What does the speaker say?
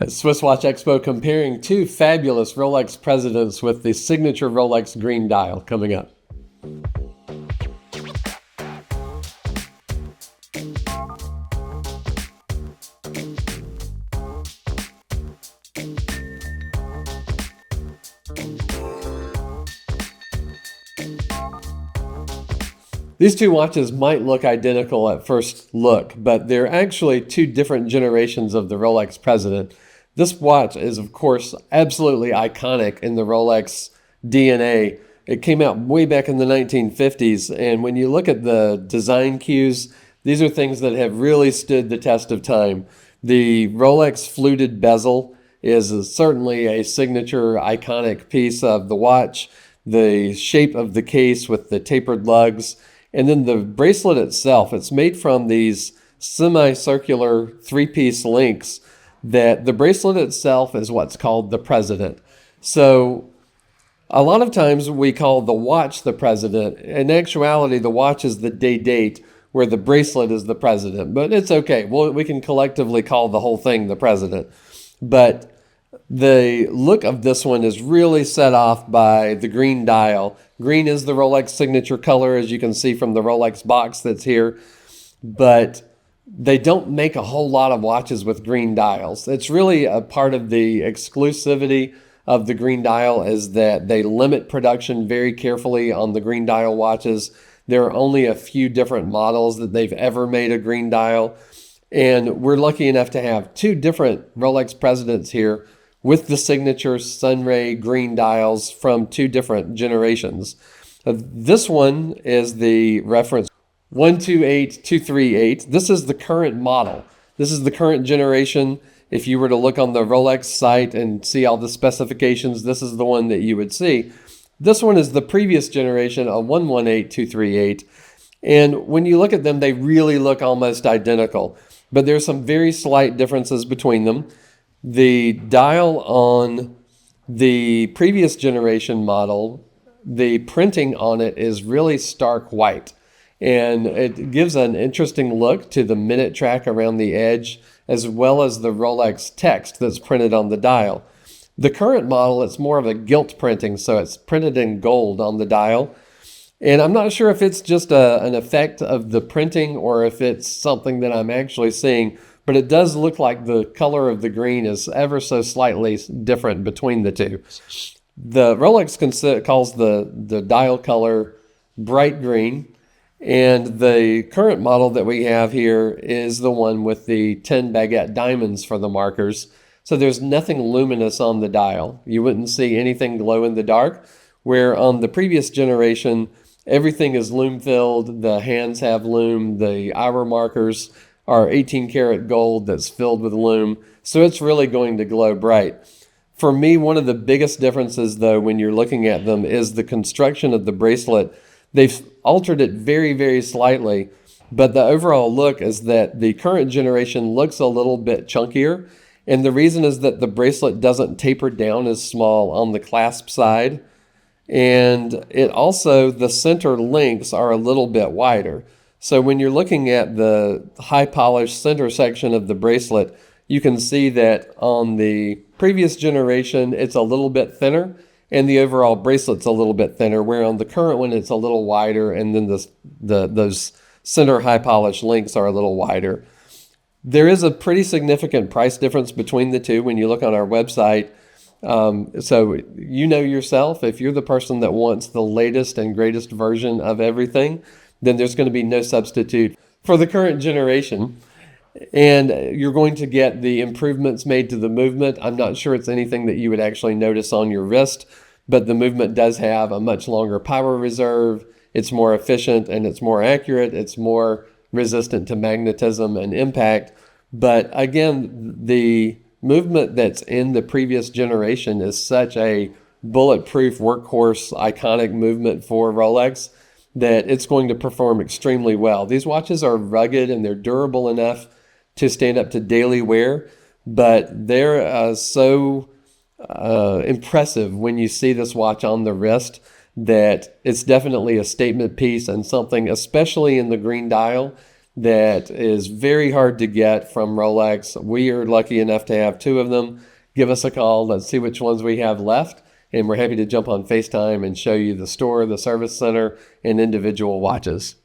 At SwissWatchExpo, comparing two fabulous Rolex presidents with the signature Rolex green dial coming up. These two watches might look identical at first look, but they're actually two different generations of the Rolex President. This watch is, of course, absolutely iconic in the Rolex DNA. It came out way back in the 1950s, and when you look at the design cues, these are things that have really stood the test of time. The Rolex fluted bezel is certainly a signature iconic piece of the watch. The shape of the case with the tapered lugs, and then the bracelet itself, it's made from these semicircular three-piece links that the bracelet itself is what's called the president. So a lot of times we call the watch the president. In actuality, the watch is the date where the bracelet is the president. But it's okay. We can collectively call the whole thing the president. But the look of this one is really set off by the green dial. Green is the Rolex signature color, as you can see from the Rolex box that's here. But they don't make a whole lot of watches with green dials. It's really a part of the exclusivity of the green dial is that they limit production very carefully on the green dial watches. There are only a few different models that they've ever made a green dial. And we're lucky enough to have two different Rolex Presidents here with the signature Sunray green dials from two different generations. This one is the reference 128238. This is the current model. This is the current generation. If you were to look on the Rolex site and see all the specifications, this is the one that you would see. This one is the previous generation, a 118238. And when you look at them, they really look almost identical. But there's some very slight differences between them. The dial on the previous generation model, the printing on it is really stark white. And it gives an interesting look to the minute track around the edge, as well as the Rolex text that's printed on the dial. The current model, it's more of a gilt printing, so it's printed in gold on the dial. And I'm not sure if it's just an effect of the printing or if it's something that I'm actually seeing, but it does look like the color of the green is ever so slightly different between the two. The Rolex calls the dial color bright green, and the current model that we have here is the one with the 10 baguette diamonds for the markers. So there's nothing luminous on the dial. You wouldn't see anything glow in the dark, where on the previous generation, everything is lume-filled. The hands have lume. The hour markers are 18 karat gold that's filled with lume. So it's really going to glow bright. For me, one of the biggest differences, though, when you're looking at them is the construction of the bracelet. They've altered it very, very slightly, but the overall look is that the current generation looks a little bit chunkier. And the reason is that the bracelet doesn't taper down as small on the clasp side. And it also, the center links are a little bit wider. So when you're looking at the high polished center section of the bracelet, you can see that on the previous generation, it's a little bit thinner and the overall bracelet's a little bit thinner, where on the current one, it's a little wider, and then those center high polished links are a little wider. There is a pretty significant price difference between the two when you look on our website. So you know yourself, if you're the person that wants the latest and greatest version of everything, then there's going to be no substitute for the current generation. And you're going to get the improvements made to the movement. I'm not sure it's anything that you would actually notice on your wrist, but the movement does have a much longer power reserve. It's more efficient and it's more accurate. It's more resistant to magnetism and impact. But again, the movement that's in the previous generation is such a bulletproof workhorse, iconic movement for Rolex that it's going to perform extremely well. These watches are rugged and they're durable enough to stand up to daily wear, but they're so impressive when you see this watch on the wrist that it's definitely a statement piece and something, especially in the green dial, that is very hard to get from Rolex. We are lucky enough to have two of them. Give us a call. Let's see which ones we have left. And we're happy to jump on FaceTime and show you the store, the service center, and individual watches.